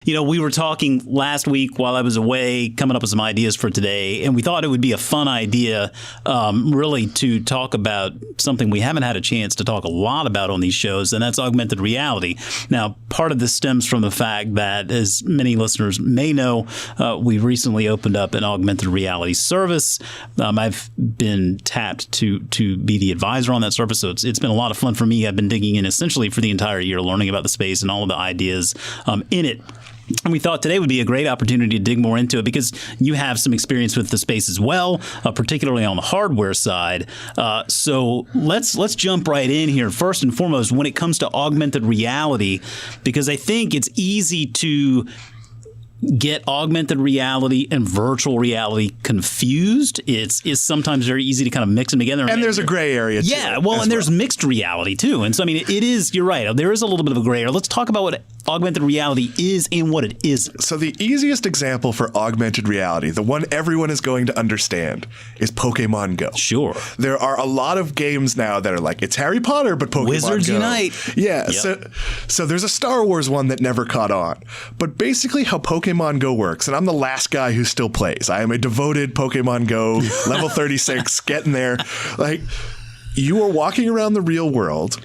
we were talking last week while I was away, coming up with some ideas for today, and we thought it would be a fun idea, really, to talk about something we haven't had a chance to talk a lot about on these shows, and that's augmented reality. Now, part of this stems from the fact that, as many listeners may know, we recently opened up an augmented reality service. I've been tapped to be the advisor on that service, so it's been a lot of fun for me. I've been digging in essentially for the entire year, learning about the space and all of the ideas in it. And we thought today would be a great opportunity to dig more into it because you have some experience with the space as well, particularly on the hardware side. So let's jump right in here. First and foremost, when it comes to augmented reality, because I think it's easy to get augmented reality and virtual reality confused. It's sometimes very easy to kind of mix them together. And there's a gray area too. Yeah, well, and there's mixed reality too. And so, I mean, it is, you're right, there is a little bit of a gray area. Let's talk about what augmented reality is and what it isn't. So the easiest example for augmented reality, the one everyone is going to understand, is Pokemon Go. Sure. There are a lot of games now that are like, it's Harry Potter, but Pokemon Wizards Go. Unite. Yeah, Yep. so there's a Star Wars one that never caught on. But basically how Pokemon Go works, and I'm the last guy who still plays. I am a devoted Pokemon Go, level 36, getting there. Like, you are walking around the real world,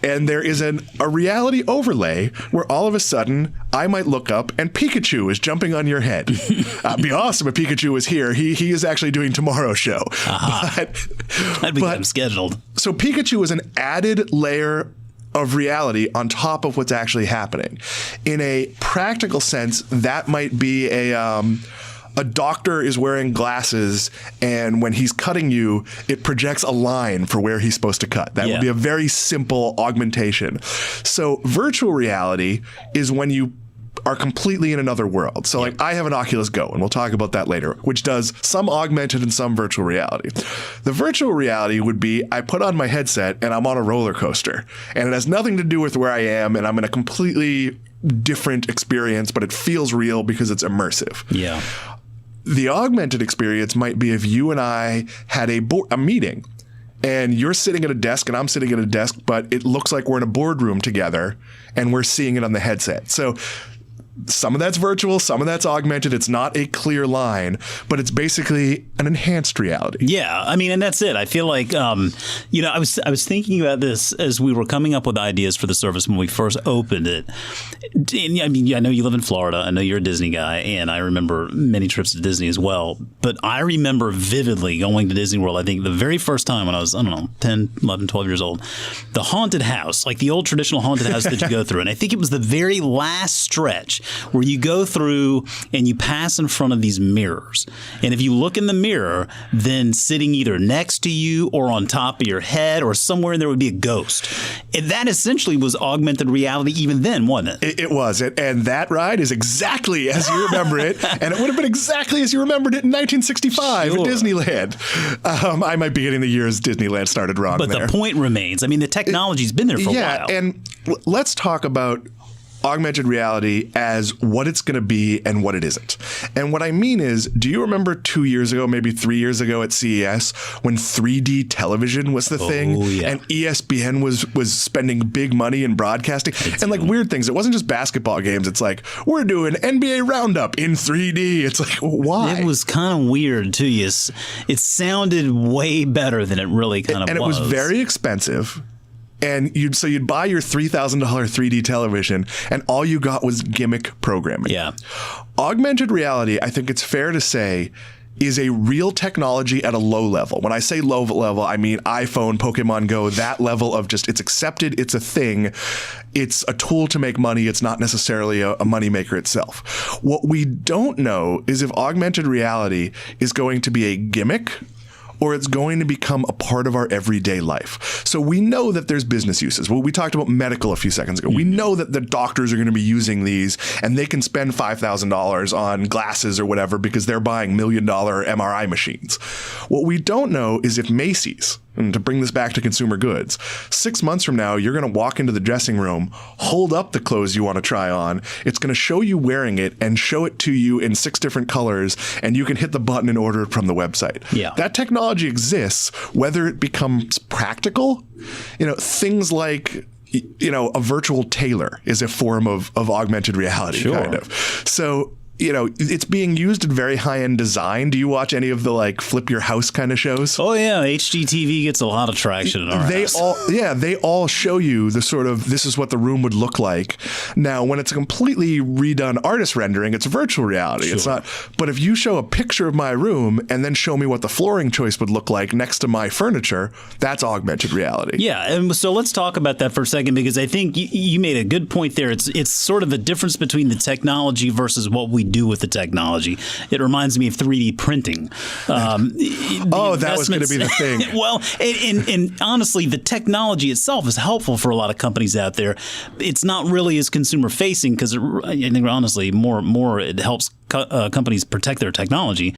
and there is a reality overlay where all of a sudden I might look up and Pikachu is jumping on your head. It'd be awesome if Pikachu was here. He is actually doing tomorrow's show. That'd be getting scheduled. So Pikachu is an added layer of reality on top of what's actually happening. In a practical sense, that might be a doctor is wearing glasses, and when he's cutting you, it projects a line for where he's supposed to cut. That would be a very simple augmentation. So virtual reality is when you are completely in another world. So like I have an Oculus Go, and we'll talk about that later, which does some augmented and some virtual reality. The virtual reality would be I put on my headset and I'm on a roller coaster, and it has nothing to do with where I am, and I'm in a completely different experience, but it feels real because it's immersive. Yeah. The augmented experience might be if you and I had a meeting, and you're sitting at a desk and I'm sitting at a desk, but it looks like we're in a boardroom together and we're seeing it on the headset. So some of that's virtual, some of that's augmented. It's not a clear line, but it's basically an enhanced reality. Yeah, I mean, and that's it. I feel like, I was thinking about this as we were coming up with ideas for the service when we first opened it. And, I mean, I know you live in Florida. I know you're a Disney guy, and I remember many trips to Disney as well. But I remember vividly going to Disney World, I think the very first time when I was, 10, 11, 12 years old, the haunted house, like the old traditional haunted house that you go through. And I think it was the very last stretch where you go through and you pass in front of these mirrors. And if you look in the mirror, then sitting either next to you or on top of your head or somewhere in there would be a ghost. And that essentially was augmented reality even then, wasn't it? It was. And that ride is exactly as you remember it. And it would have been exactly as you remembered it in 1965 at Disneyland. I might be getting the years Disneyland started wrong But there. the point remains. I mean, the technology's been there for a while. Yeah, and let's talk about augmented reality as what it's going to be and what it isn't. And what I mean is, do you remember 2 years ago, maybe 3 years ago at CES, when 3D television was the thing? Yeah. And ESPN was spending big money in broadcasting and like weird things. It wasn't just basketball games. It's like, we're doing NBA Roundup in 3D. It's like, why? It was kind of weird too. It sounded way better than it really kind of was. And it was very expensive. And you'd buy your $3,000 3D television, and all you got was gimmick programming. Yeah. Augmented reality, I think it's fair to say, is a real technology at a low level. When I say low level, I mean iPhone, Pokemon Go, that level of just it's accepted, it's a thing, it's a tool to make money, it's not necessarily a moneymaker itself. What we don't know is if augmented reality is going to be a gimmick or it's going to become a part of our everyday life. So we know that there's business uses. Well, we talked about medical a few seconds ago. We know that the doctors are going to be using these, and they can spend $5,000 on glasses or whatever because they're buying $1 million MRI machines. What we don't know is if Macy's, and to bring this back to consumer goods, 6 months from now, you're going to walk into the dressing room, hold up the clothes you want to try on. It's going to show you wearing it and show it to you in 6 different colors, and you can hit the button and order it from the website. Yeah. That technology exists, whether it becomes practical. Things like a virtual tailor is a form of augmented reality, Sure. kind of. So, it's being used in very high-end design. Do you watch any of the like flip your house kind of shows? Oh yeah, HGTV gets a lot of traction in our house. They all show you the sort of, this is what the room would look like. Now, when it's a completely redone artist rendering, it's virtual reality. Sure. It's not. But if you show a picture of my room and then show me what the flooring choice would look like next to my furniture, that's augmented reality. Yeah, and so let's talk about that for a second, because I think you made a good point there. It's sort of the difference between the technology versus what we do with the technology. It reminds me of 3D printing. That was going to be the thing. Well, and honestly, the technology itself is helpful for a lot of companies out there. It's not really as consumer facing because I think honestly more it helps companies protect their technology.